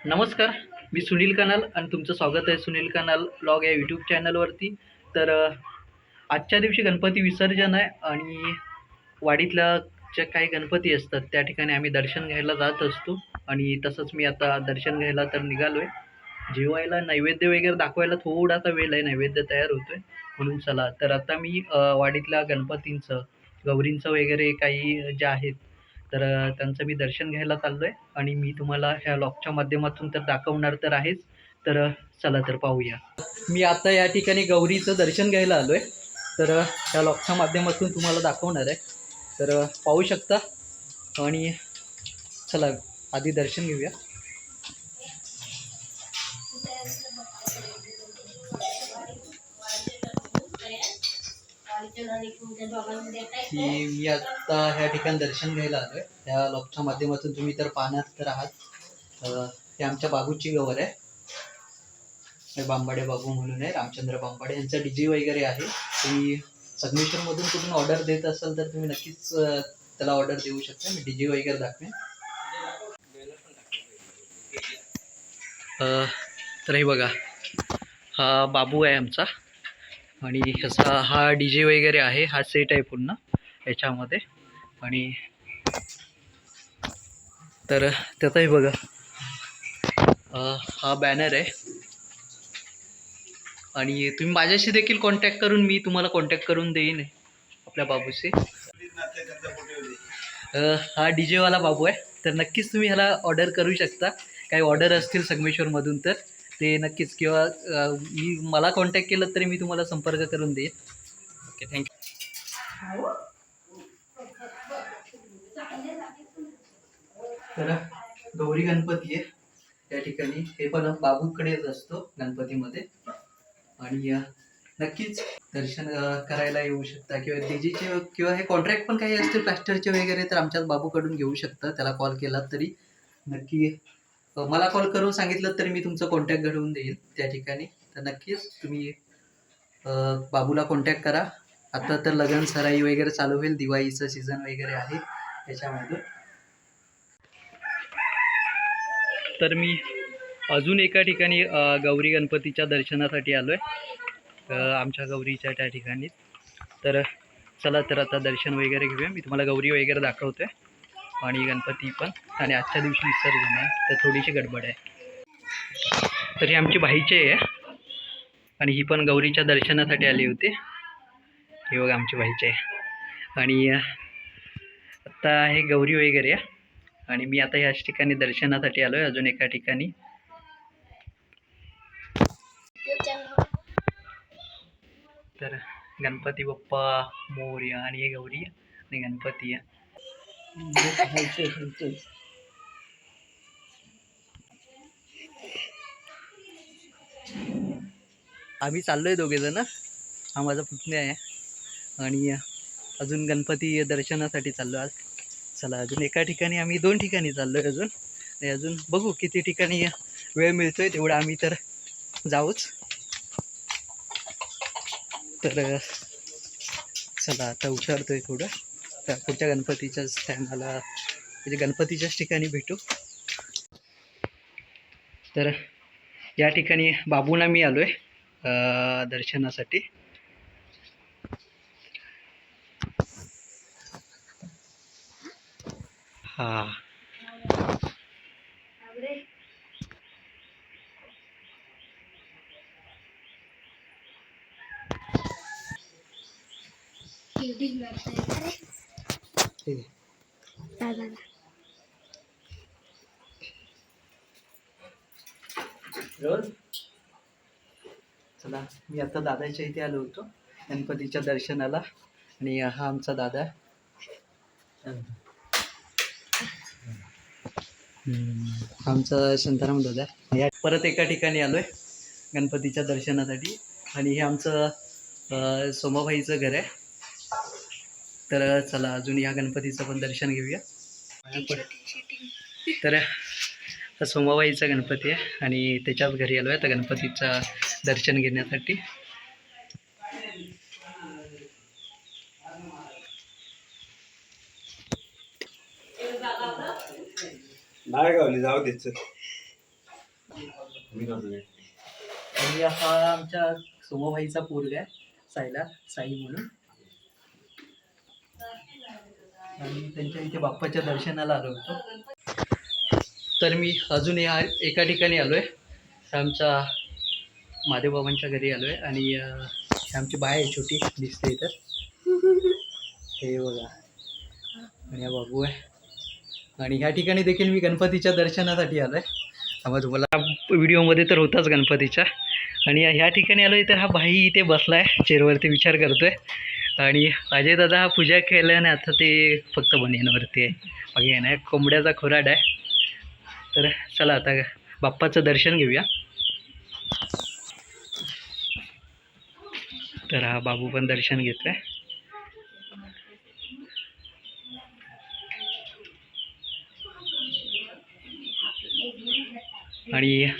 नमस्कार, मी सुनील कनाल आणि तुमचं स्वागत आहे सुनील कनाल ब्लॉग या यूट्यूब चॅनलवरती. तर आजच्या दिवशी गणपती विसर्जन आहे आणि वाडीतल्या ज्या काही गणपती असतात त्या ठिकाणी आम्ही दर्शन घ्यायला जात असतो. आणि तसंच मी आता दर्शन घ्यायला तर निघालो आहे. जेवायला नैवेद्य वगैरे दाखवायला थोडासा वेळ आहे, नैवेद्य तयार होतो आहे म्हणून. चला तर आता मी वाडीतल्या गणपतींचं, गौरींचं वगैरे काही जे आहेत तर त्यांचं मी दर्शन घ्यायला चाललो आहे आणि मी तुम्हाला ह्या व्लॉगच्या माध्यमातून तर दाखवणार तर आहेच. तर चला तर पाहूया. मी आता या ठिकाणी गौरीचं दर्शन घ्यायला आलो आहे. तर ह्या व्लॉगच्या माध्यमातून तुम्हाला दाखवणार आहे. तर पाहू शकता आणि चला आधी दर्शन घेऊया. की मी आता ह्या ठिकाणी दर्शन घ्यायला आलो आहे. ह्या व्लॉगच्या माध्यमातून तुम्ही तर पाहणार तर आहात. हे आमच्या बाबूची गवर आहे. हे बांबाडे बाबू म्हणून आहे, रामचंद्र बांबाडे. यांचा डीजे वगैरे आहे. तुम्ही संगमेश्वरमधून कुठून ऑर्डर देत असाल तर तुम्ही नक्कीच त्याला ऑर्डर देऊ शकता. मी डीजे वगैरे दाखवेन. तर हे बघा, हा बाबू आहे आमचा आणि ह्याचा हा डीजे वगैरे आहे. हा सेट आहे पूर्ण याच्यामध्ये. आणि तर त्याचाही बघा, हा बॅनर आहे. आणि तुम्ही माझ्याशी देखील कॉन्टॅक्ट करून, मी तुम्हाला कॉन्टॅक्ट करून देईन आपल्या बाबूशी. हा डीजेवाला बाबू आहे. तर नक्कीच तुम्ही ह्याला ऑर्डर करू शकता. काही ऑर्डर असतील संगमेश्वरमधून तर ते नक्कीच, किंवा मी मला कॉन्टॅक्ट केलं तरी मी तुम्हाला संपर्क करून देईन. Okay, thank you. तर गौरी गणपती आहे त्या ठिकाणी. हे पण बाबूकडेच असतो गणपतीमध्ये. आणि नक्कीच दर्शन करायला येऊ शकता. किंवा डीजेचे किंवा हे कॉन्ट्रॅक्ट पण काही असतील प्लास्टरचे वगैरे तर आमच्याच बाबूकडून घेऊ शकता. त्याला कॉल केला तरी नक्की, मला कॉल करून सांगितलं तरी मी तुमचं कॉन्टॅक्ट घडवून देईन त्या ठिकाणी. तर नक्कीच तुम्ही बाबूला कॉन्टॅक्ट करा. आता तर लग्न सराई वगैरे चालू होईल, दिवाळीचं सीझन वगैरे आहे त्याच्यामध्ये. तर मी अजून एका ठिकाणी गौरी गणपतीच्या दर्शनासाठी आलो आहे, आमच्या गौरीच्या त्या ठिकाणी. तर चला तर आता दर्शन वगैरे घेऊया. मी तुम्हाला गौरी वगैरे दाखवतो आहे आणि गणपती पण. आणि आजच्या दिवशी विसर्जन आहे तर थोडीशी गडबड आहे. तर ही आमची बाईची आहे आणि ही पण गौरीच्या दर्शनासाठी आली होती. ही बघा आमची बाईची आहे. आणि आता हे गौरी वगैरे आहे आणि मी आता ह्याच ठिकाणी दर्शनासाठी आलो आहे अजून एका ठिकाणी. तर गणपती बाप्पा मोरया. आणि हे गौरी आणि गणपती आहे. आम्ही चाललोय दोघे जण. हा माझा पुतण्या आहे आणि अजून गणपती दर्शनासाठी चाललो आज. चला अजून एका ठिकाणी, आम्ही 2 ठिकाणी चाललोय अजून. आणि अजून बघू किती ठिकाणी वेळ मिळतोय तेवढं आम्ही तर जाऊच. तर चला आता उतरतोय थोडं. तर पुढच्या गणपतीच्याच टायमाला, म्हणजे गणपतीच्याच ठिकाणी भेटू. तर या ठिकाणी बाबूला मी आलोय दर्शनासाठी. हा चला, मी आता दादाच्या इथे आलो होतो गणपतीच्या दर्शनाला. आणि हा आमचा दादा, आमचा शांताराम दादा. या परत एका ठिकाणी आलोय गणपतीच्या दर्शनासाठी. आणि हे आमचं सोमाबाईचं घर आहे. तर चला अजून या गणपतीचं पण दर्शन घेऊया. तर हा सोमाबाईचा गणपती आहे आणि त्याच्याच घरी आलो आहे तर गणपतीचं दर्शन घेण्यासाठी. नाही गावली, जाऊ द्यायचं. आणि हा आमच्या सोमाभाईचा पोरगा आहे, साई म्हणून. आणि त्यांच्या इथे बाप्पाच्या दर्शनाला आलो होतो. तर मी अजून एका ठिकाणी आलो आहे, आमच्या महादेवबाबांच्या घरी आलो आहे. आणि ही आमची बाय आहे, छोटी दिसते इथं, हे बघा. आणि हा बाबू आहे. आणि ह्या ठिकाणी देखील मी गणपतीच्या दर्शनासाठी आलो आहे. त्यामुळे तुम्हाला व्हिडिओमध्ये तर होताच गणपतीच्या. आणि ह्या ठिकाणी आलो आहे तर हा भाई इथे बसला आहे चेअरवरती, विचार करतो आहे. आणि अजय दादा हा पूजा केल्याने आता ते फक्त बनियनवरती आहे, बाकी नाही. कोंबड्याचा खुराड आहे. तर चला आता बाप्पाचं दर्शन घेऊया. तर हा बाबू पण दर्शन घेतोय. आणि